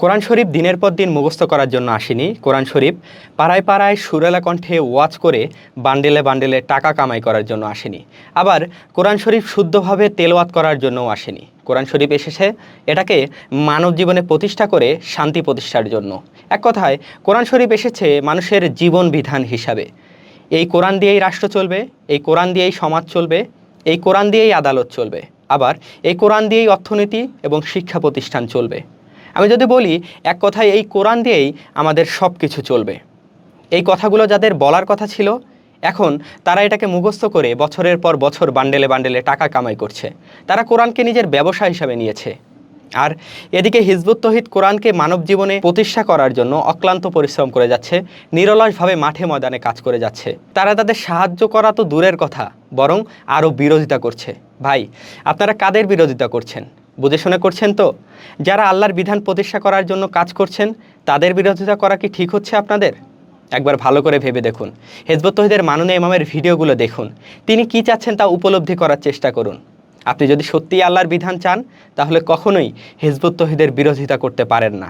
কোরআন শরীফ দিনের পর দিন মুখস্থ করার জন্য আসেনি। কোরআন শরীফ পাড়ায় পাড়ায় সুরেলা কণ্ঠে ওয়াজ করে বান্ডেলে বান্ডেলে টাকা কামাই করার জন্য আসেনি। আবার কোরআন শরীফ শুদ্ধভাবে তেলাওয়াত করার জন্যও আসেনি। কোরআন শরীফ এসেছে এটাকে মানব জীবনে প্রতিষ্ঠা করে শান্তি প্রতিষ্ঠার জন্য। এক কথায় কোরআন শরীফ এসেছে মানুষের জীবন বিধান হিসাবে। এই কোরআন দিয়েই রাষ্ট্র চলবে, এই কোরআন দিয়েই সমাজ চলবে, এই কোরআন দিয়েই আদালত চলবে, আবার এই কোরআন দিয়েই অর্থনীতি এবং শিক্ষা প্রতিষ্ঠান চলবে। আমি যদি বলি এক কথায় এই কোরআন দিয়েই আমাদের সব কিছু চলবে। এই কথাগুলো যাদের বলার কথা ছিল এখন তারা এটাকে মুখস্থ করে বছরের পর বছর বান্ডেলে বান্ডেলে টাকা কামাই করছে। তারা কোরআনকে নিজের ব্যবসা হিসাবে নিয়েছে। আর এদিকে হিজবুত তৌহিদ কোরআনকে মানব জীবনে প্রতিষ্ঠা করার জন্য অক্লান্ত পরিশ্রম করে যাচ্ছে, নিরলসভাবে মাঠে ময়দানে কাজ করে যাচ্ছে। তারা তাদের সাহায্য করা তো দূরের কথা, বরং আরও বিরোধিতা করছে। ভাই, আপনারা কাদের বিরোধিতা করছেন? বুঝে শুনে করছেন তো? যারা আল্লাহর বিধান প্রতিষ্ঠা করার জন্য কাজ করছেন তাদের বিরোধিতা করা কি ঠিক হচ্ছে আপনাদের? একবার ভালো করে ভেবে দেখুন। হিজবুত তৌহিদের মাননীয় ইমামের ভিডিওগুলো দেখুন। তিনি কি চাচ্ছেন তা উপলব্ধি করার চেষ্টা করুন। আপনি যদি সত্যিই আল্লাহর বিধান চান তাহলে কখনোই হিজবুত তৌহিদের বিরোধিতা করতে পারেন না।